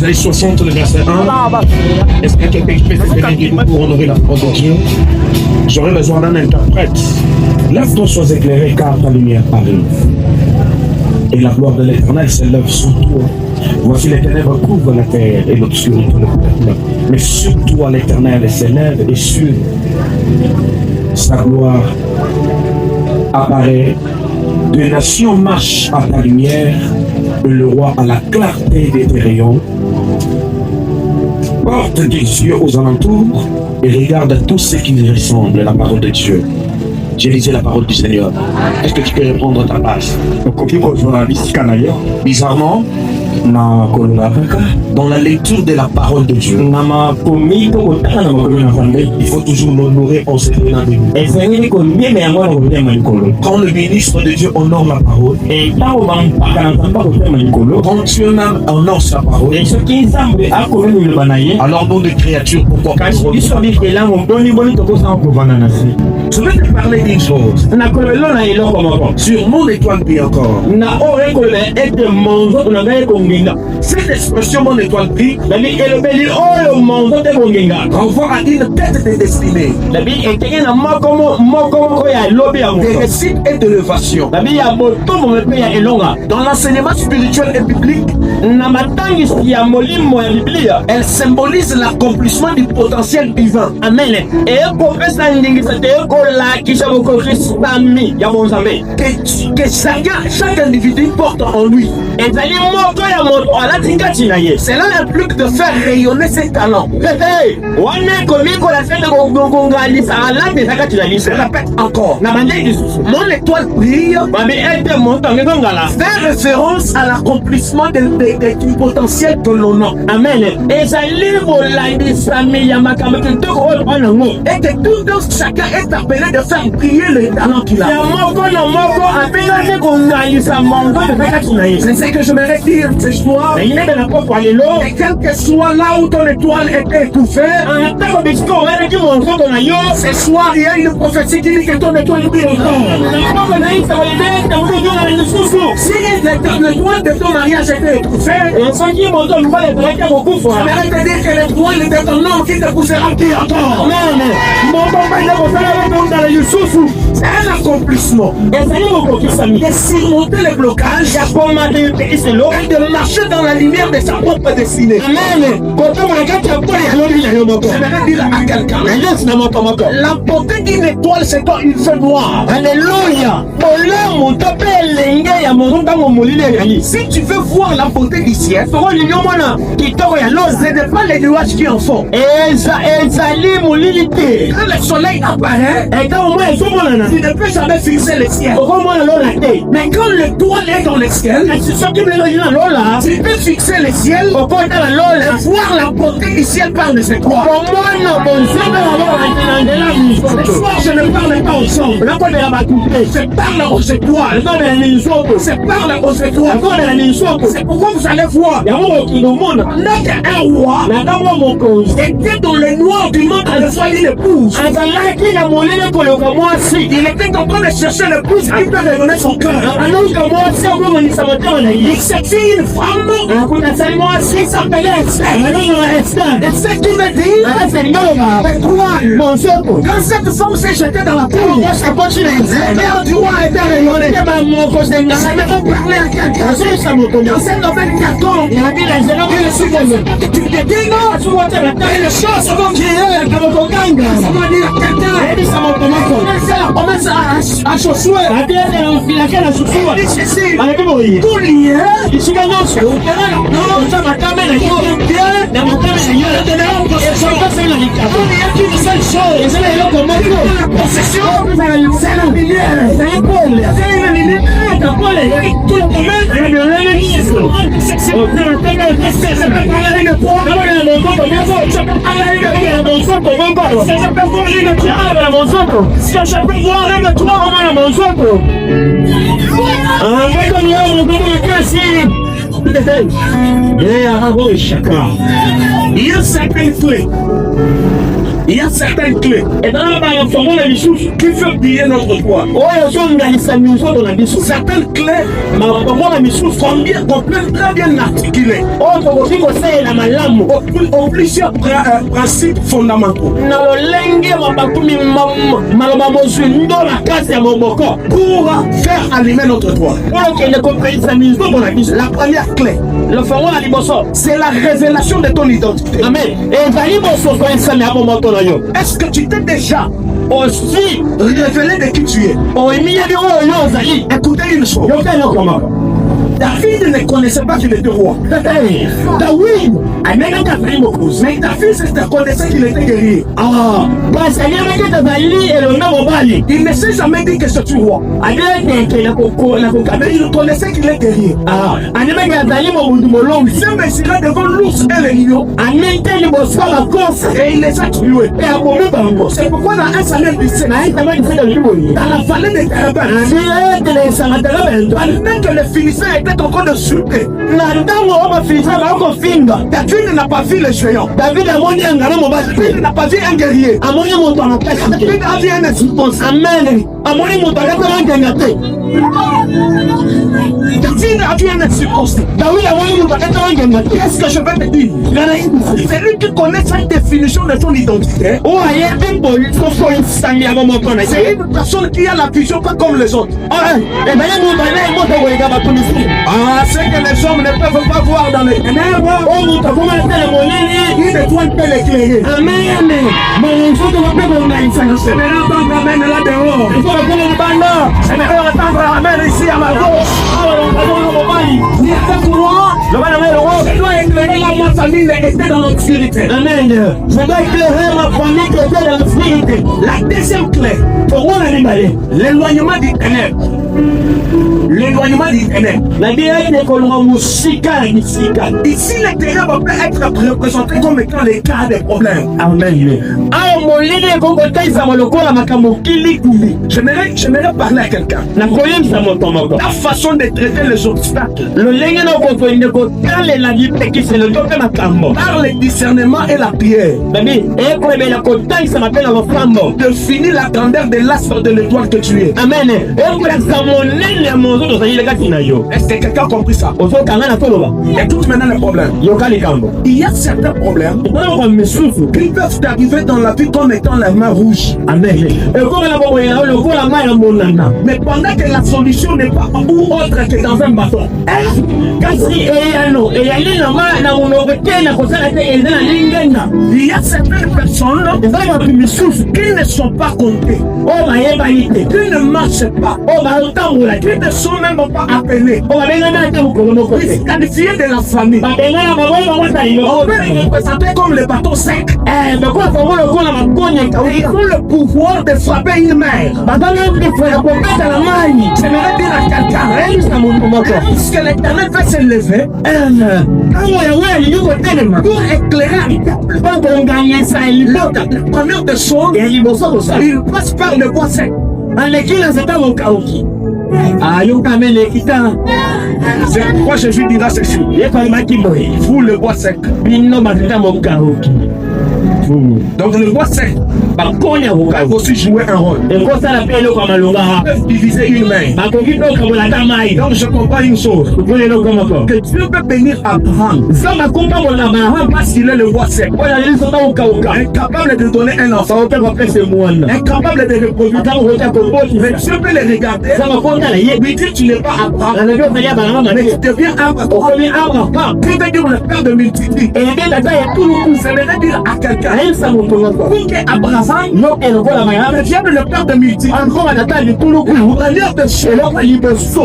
Isaïe 60, le verset 1. Est-ce que quelqu'un qui peut se tenir pour honorer la parole de Dieu? J'aurais besoin d'un interprète. Lève-toi, sois éclairé, car ta lumière arrive. Et la gloire de l'Éternel s'élève sur toi. Voici les ténèbres couvrent la terre et l'obscurité le peuple. Mais sur toi l'Éternel s'élève et sur sa gloire apparaît. Des nations marchent à ta lumière et le roi à la clarté de tes rayons. Porte des yeux aux alentours et regarde tous ceux qui lui ressemblent à la parole de Dieu. J'ai lisé la parole du Seigneur. Est-ce que tu peux répondre à ta place? Bizarrement, dans la lecture de la parole de Dieu, il faut toujours l'honorer en se tenant debout. Quand le ministre de Dieu honore la parole, quand Dieu honore sa parole, alors nous les créatures, pourquoi pas? Je vais te parler d'une chose. Sur mon étoile brille encore. Cette expression mon étoile brille renvoie à une tête de destinée, des récits et de l'élévation. Dans l'enseignement spirituel et biblique, elle symbolise l'accomplissement du potentiel divin. Amen. Que chaque individu porte en lui. Cela implique de faire rayonner ses talents. Je répète encore. Mon étoile brille fait référence à l'accomplissement du potentiel de l'honneur. Amen. Et que tout chacun est appelé de faire briller les talents qu'il a. C'est ce que je voudrais dire ce soir. Et quel que soit là où ton étoile est étouffée, ce soir il y a une prophétie qui dit que ton étoile brille encore. Si l'étoile de ton mariage était étouffée, j'aimerais te dire que l'étoile de ton homme qui te poussera briller encore. C'est un accomplissement de surmonter les blocages et de marcher dans la lumière de sa propre destinée. J'aimerais dire à quelqu'un, la beauté d'une étoile c'est quand il fait noir. Alléluia. Si tu veux voir la beauté du ciel, ce n'est pas les nuages qui en font. Quand le soleil apparaît, tu ne peux jamais fixer le ciel. Mais quand l'étoile est dans le ciel, tu peux fixer le ciel, voir la beauté du ciel par les étoiles. Ce soir, je ne parle pas aux hommes. Je parle aux étoiles. Je parle aux étoiles. C'est pourquoi vous allez voir. Notre un roi était dans le noir du monde à choisir l'épouse. Il était en train de chercher l'épouse qui peut révéler son cœur. Il cherchait une femme qui s'appelait Esther. Et ce qui veut dire étoile. Quand cette femme s'est jetée dans la poule, le cœur du roi était rayonné. J'aimerais parler à quelqu'un. Dans cette nouvelle carton, tu te dis non, et les choses vont crier. Ça va dire à quelqu'un. Commence à chausser. Tout lié. Une seule chose. La possession, c'est la lumière. C'est la lumière. Tout le Il y a certaines clés. Il y a certaines clés. Et dans la qui fait briller notre foi. Certaines clés comprennent très bien articulées. Au plusieurs principes fondamentaux. Pour faire allumer notre foi. La première clé, c'est la révélation de ton identité. Amen. Est-ce que tu t'es déjà aussi révélé de qui tu es? Écoutez une chose. David ne connaissait pas qu'il était roi. Mais David connaissait qu'il était guerrier. Il ne s'est jamais dit que c'est un roi. Mais il connaissait qu'il est guerrier. Il s'est mesuré devant l'ours et les lions. Et il les a tués. C'est pourquoi dans 1 Samuel 17, dans la vallée des Térébintes, que les Philistins étaient en train de souper. David n'a pas vu les géants. David n'a pas vu un guerrier. David a vu un espoir. Amen. David a vu un circonstance. Qu'est-ce que je vais te dire? C'est lui qui connaît sa définition de son identité. C'est une personne qui a la vision pas comme les autres. Ce que les hommes ne peuvent pas voir dans les ténèbres, il ne doit pas l'éclairer. Amen. J'aimerais entendre amen là dehors. J'aimerais entendre amen ici à ma gauche. Il était pour moi. Je dois éclairer ma famille qui était dans l'obscurité. Amen. Je dois éclairer ma famille qui était dans l'obscurité. La deuxième clé, l'éloignement du ténèbre. L'éloignement du ténèbre. Ici, les ténèbres peuvent être représentés comme étant les cas des problèmes. Amen. J'aimerais parler à quelqu'un. La façon de traiter les obstacles par le discernement et la prière, de finir la grandeur de l'astre de l'étoile que tu es. Amen. Est-ce que quelqu'un a compris ça? Écoute maintenant le problème. Il y a certains problèmes qui peuvent arriver dans la vie comme étant la main rouge. Amen. Mais pendant que la solution n'est pas où autre que dans un bâton. Il y a certaines personnes qui ne sont pas comptées, qui ne marchent pas, qui ne sont même pas appelés, qui sont qualifiés de la famille. On peut les représenter comme les bâtons secs. Ils ont le pouvoir de frapper une mère. J'aimerais dire à quelqu'un, puisque l'Éternel va se lever pour éclairer la première des choses, il passe par le bois sec. C'est pourquoi Jésus dira ceci: vous le bois sec. Donc le bois sec peut aussi jouer un rôle. Diviser une main. Donc je comprends une chose, que Dieu peut bénir Abraham parce qu'il est le bois sec, incapable de donner un enfant, incapable de reproduire. Mais Dieu peut les regarder, lui dire: tu n'es pas Abraham, mais tu deviens Abraham, qui veut dire le père de multitudes. Ça veut dire à quelqu'un pour que Abraham devienne le père de multitudes. La lueur de ciel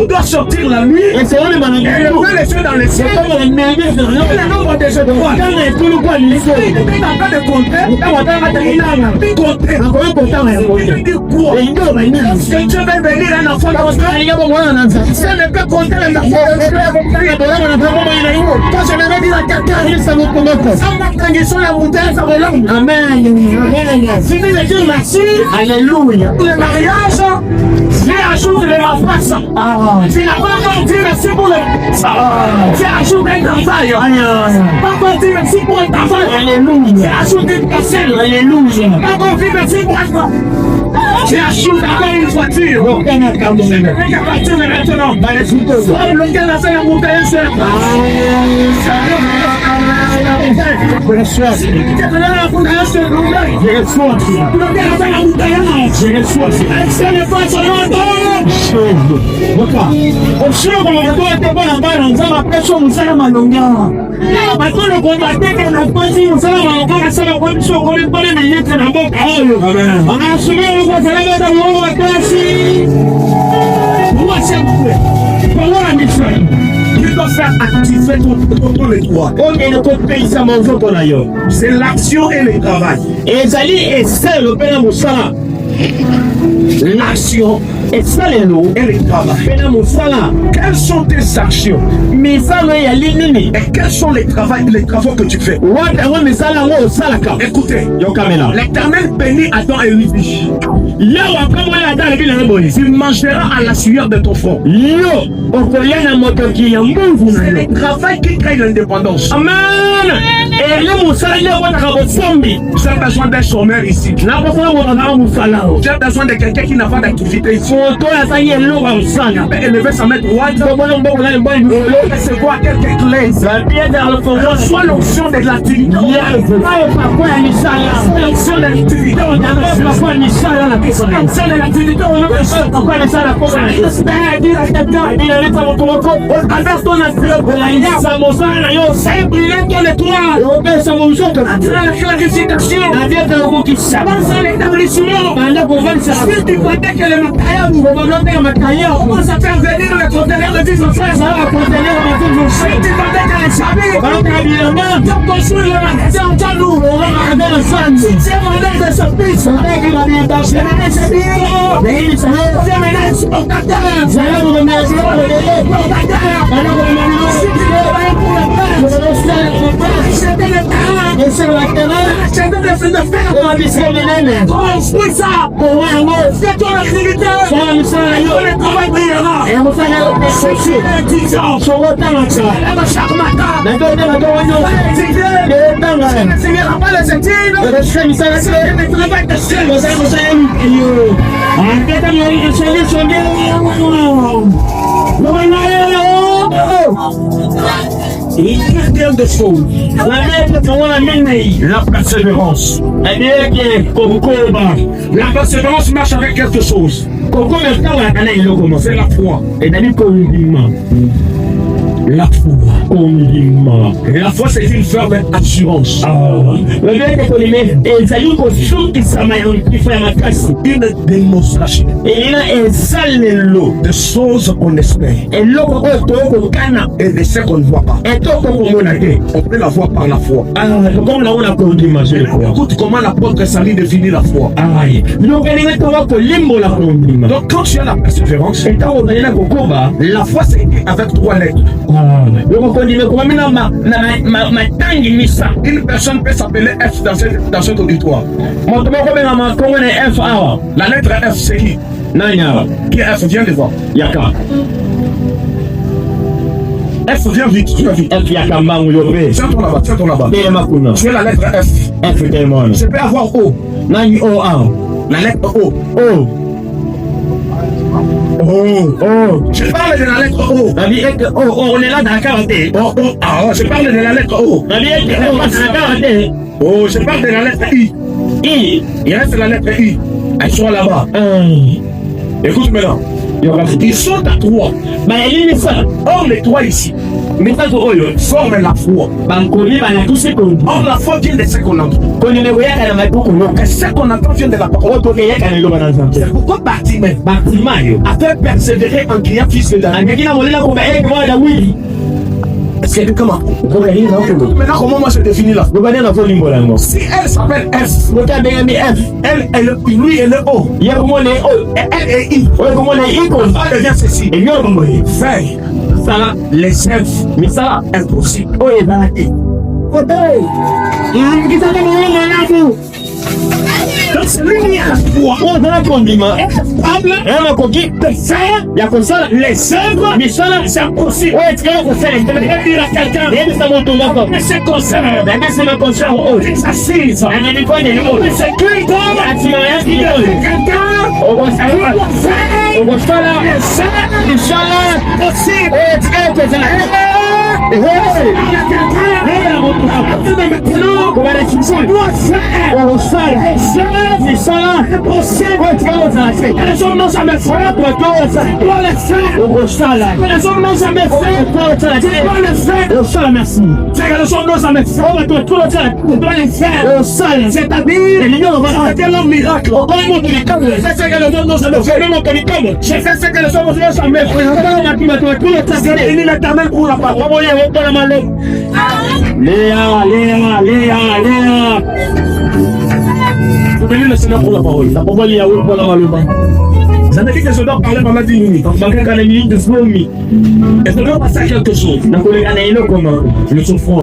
doit sortir la nuit et lever les yeux dans les cieux. Le nombre de jeux de roi. Il est en train de compter. Il veut dire quoi? Est-ce que Dieu va venir un enfant comme ça? Ça ne peut compter les enfants. Quand je vais dire à quelqu'un, ça va sur la montagne, ça va là. Amen. Fini de dire merci. Alléluia. Le mariage, J'ai ajouté de la face. Tu n'as pas encore dit merci pour le... J'ai ajouté un travail. Pas encore dit merci pour le travail. Alléluia. J'ai ajouté une parcelle. Alléluia. Pas encore dit merci pour le travail. J'ai ajouté encore une voiture. Aucun account de même. Avec la voiture de maintenant. Le gars a fait la montagne. Tu dois faire activer ton étoile. C'est l'action et le travail. L'action et le travail. Quelles sont tes actions? Et quels sont les travaux que tu fais? Écoutez, l'Éternel bénit Adam et lui dit, tu mangeras à la sueur de ton front. C'est le travail qui crée l'indépendance. Amen. J'ai besoin d'un chômeur ici. J'ai besoin de quelqu'un qui n'a pas d'activité ici. Élever sa main droite. Recevoir quelques clés. Reçois l'onction de l'activité. L'onction de l'activité. Avec ton si tu croyais que le matériel commence à faire venir le conteneur de 10 frères, ça va contenir le si tu croyais que les chavis vont construire le magasin en Tchalour, on va regarder le sang. Si c'est mon de ce fils, on va regarder dans ce il y a bien de choses. La persévérance. La persévérance marche avec quelque chose. C'est la foi. La foi. Et la foi, c'est une ferme assurance. Une démonstration de choses qu'on espère et de ce qu'on ne voit pas. On peut la voir par la foi. Écoute comment l'apôtre Sali définit la foi. Donc quand tu as la persévérance, la foi c'est avec 3 lettres. Une personne peut s'appeler F dans cet auditoire. La lettre F c'est qui? Qui est F? Viens de voir. F, viens vite, tu vas vite. Tiens-toi là-bas. Tu es la lettre F. Je peux avoir O. La lettre O. Je parle de la lettre O. On est là dans la karaté. Je parle de la lettre O. Je parle de la lettre I. Il reste la lettre I. Elle soit là-bas. Écoute maintenant. Ils sont à 3. Or les 3 ici forment la foi. Or la foi vient de ce qu'on entend. Et ce qu'on entend vient de la parole. C'est pourquoi Bartimée a fait persévérer en criant fils de David. Est-ce que comment? Maintenant comment moi je définis là? Si elle s'appelle F, lui elle est O, et elle est I, elle devient ceci. Veille, les F, mais ça impossible. Ozala kondima nakoki ya les œuvres misala impossible oyo etikala kosala yebisa moto moko nayebisa makonsa oyo ananifanya atima yaki okosala misala oyo etikala kosala Souvenez le Seigneur pour la parole. La parole est à vous pour la parole. Ça veut dire que je dois parler pendant 10 minutes. Donc, malgré qu'on ait une minute de slow me. Est-ce que je dois passer à quelque chose? Donc, on est comme le souffrant.